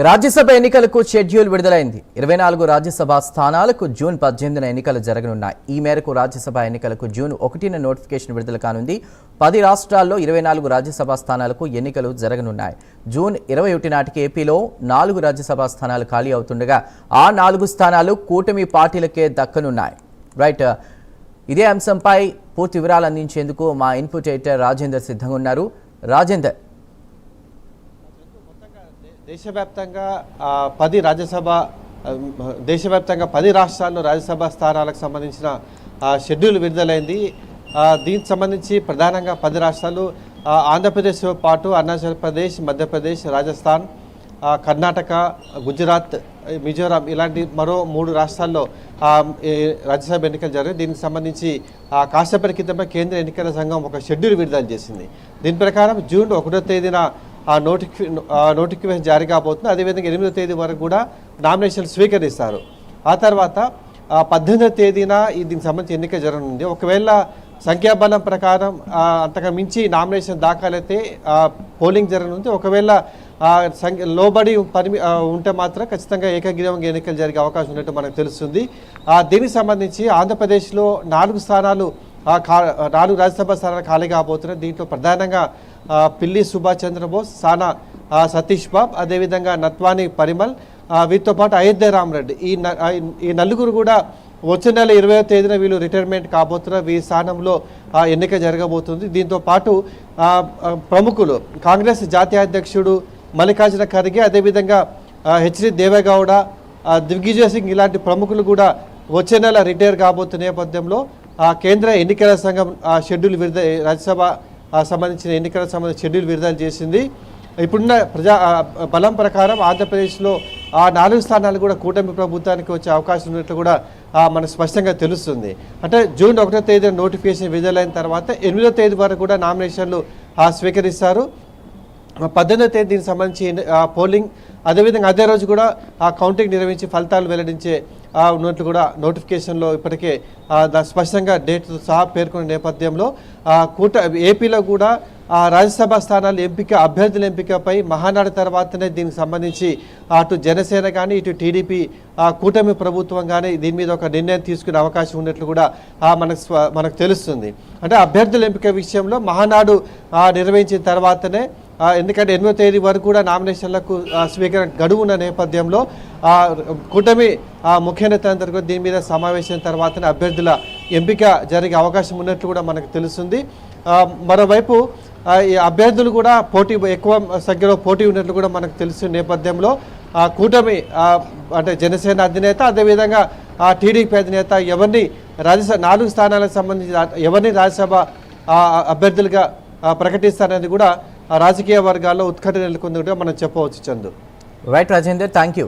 రాజ్యసభ ఎన్నికలకు షెడ్యూల్ విడుదలైంది. 24 రాజ్యసభ స్థానాలకు జూన్ 18న ఎన్నికలు జరగనున్నాయి. ఈ మేరకు రాజ్యసభ ఎన్నికలకు జూన్ 1న నోటిఫికేషన్ విడుదల కానుంది. 10 రాష్ట్రాల్లో 24 రాజ్యసభ స్థానాలకు ఎన్నికలు జరగనున్నాయి. జూన్ 21 నాటికి ఏపీలో 4 రాజ్యసభ స్థానాలు ఖాళీ అవుతుండగా ఆ 4 స్థానాలు కూటమి పార్టీలకే దక్కనున్నాయి. రైట్, ఇదే అంశంపై పూర్తి వివరాలు అందించేందుకు మా ఇన్పుట్ ఎడిటర్ రాజేందర్ సిద్ధంగా ఉన్నారు. రాజేందర్, దేశవ్యాప్తంగా 10 రాష్ట్రాల్లో రాజ్యసభ స్థానాలకు సంబంధించిన షెడ్యూల్ విడుదలైంది. దీనికి సంబంధించి ప్రధానంగా 10 రాష్ట్రాలు ఆంధ్రప్రదేశ్తో పాటు అరుణాచల్ ప్రదేశ్, మధ్యప్రదేశ్, రాజస్థాన్, కర్ణాటక, గుజరాత్, మిజోరాం ఇలాంటి మరో 3 రాష్ట్రాల్లో రాజ్యసభ ఎన్నికలు జరిగాయి. దీనికి సంబంధించి కాసేపటి క్రితమే కేంద్ర ఎన్నికల సంఘం ఒక షెడ్యూల్ విడుదల చేసింది. దీని ప్రకారం జూన్ 1వ తేదీన నోటిఫికేషన్ జారీ కాబోతుంది. అదేవిధంగా 8వ తేదీ వరకు కూడా నామినేషన్ స్వీకరిస్తారు. ఆ తర్వాత 18వ తేదీన దీనికి సంబంధించి ఎన్నిక జరగనుంది. ఒకవేళ సంఖ్యాబలం ప్రకారం అంతకు మించి నామినేషన్ దాఖలైతే పోలింగ్ జరగనుంది. ఒకవేళ లోబడి ఉంటే మాత్రం ఖచ్చితంగా ఏకగ్రీవంగా ఎన్నికలు జరిగే అవకాశం ఉన్నట్టు మనకు తెలుస్తుంది. దీనికి సంబంధించి ఆంధ్రప్రదేశ్లో 4 రాజ్యసభ స్థానాలు ఖాళీ కాబోతున్నాయి. దీంట్లో ప్రధానంగా పిల్లి సుభాష్ చంద్రబోస్, సానా సతీష్ బాబు, అదేవిధంగా నత్వాని పరిమల్, వీరితో పాటు అయోధ్య రామరెడ్డి, ఈ నలుగురు కూడా వచ్చే నెల 20వ తేదీన వీళ్ళు రిటైర్మెంట్ కాబోతున్నారు. వీరి స్థానంలో ఎన్నిక జరగబోతుంది. దీంతో పాటు ప్రముఖులు కాంగ్రెస్ జాతీయ అధ్యక్షుడు మల్లికార్జున ఖర్గే, అదేవిధంగా హెచ్డి దేవేగౌడ, దిగ్విజయ్ సింగ్ ఇలాంటి ప్రముఖులు కూడా వచ్చే నెల రిటైర్ కాబోతున్న నేపథ్యంలో కేంద్ర ఎన్నికల సంఘం షెడ్యూల్ రాజ్యసభ సంబంధించిన ఎన్నికల సంబంధించిన షెడ్యూల్ విడుదల చేసింది. ఇప్పుడున్న బలం ప్రకారం ఆంధ్రప్రదేశ్లో 4 స్థానాలు కూడా కూటమి ప్రభుత్వానికి వచ్చే అవకాశం ఉన్నట్లు కూడా మనకు స్పష్టంగా తెలుస్తుంది. అంటే జూన్ 1వ తేదీన నోటిఫికేషన్ విడుదలైన తర్వాత 8వ తేదీ వరకు కూడా నామినేషన్లు స్వీకరిస్తారు. 18వ తేదీ దీనికి సంబంధించి పోలింగ్, అదేవిధంగా అదే రోజు కూడా కౌంటింగ్ నిర్వహించి ఫలితాలు వెల్లడించే ఉన్నట్లు కూడా నోటిఫికేషన్లో ఇప్పటికే స్పష్టంగా డేట్తో సహా పేర్కొన్న నేపథ్యంలో ఏపీలో కూడా రాజ్యసభ స్థానాల అభ్యర్థుల ఎంపికపై మహానాడు తర్వాతనే దీనికి సంబంధించి అటు జనసేన కానీ ఇటు టీడీపీ కూటమి ప్రభుత్వం కానీ దీని మీద ఒక నిర్ణయం తీసుకునే అవకాశం ఉన్నట్లు కూడా మనకు తెలుస్తుంది. అంటే అభ్యర్థుల ఎంపిక విషయంలో మహానాడు నిర్వహించిన తర్వాతనే, ఎందుకంటే 8వ తేదీ వరకు కూడా నామినేషన్లకు స్వీకరణ గడువు ఉన్న నేపథ్యంలో కూటమి ముఖ్య నేతలందరూ కూడా దీని మీద సమావేశం తర్వాతనే అభ్యర్థుల ఎంపిక జరిగే అవకాశం ఉన్నట్లు కూడా మనకు తెలుస్తుంది. మరోవైపు ఈ అభ్యర్థులు కూడా ఎక్కువ సంఖ్యలో పోటీ ఉన్నట్లు కూడా మనకు తెలుస్తున్న నేపథ్యంలో కూటమి అంటే జనసేన అధినేత, అదేవిధంగా టీడీపీ అధినేత ఎవరిని 4 స్థానాలకు సంబంధించి ఎవరిని రాజ్యసభ అభ్యర్థులుగా ప్రకటిస్తారనేది కూడా రాజకీయ వర్గాల్లో ఉత్కంఠ నెలకొంది మనం చెప్పవచ్చు. Chandu. Right Rajender, thank you.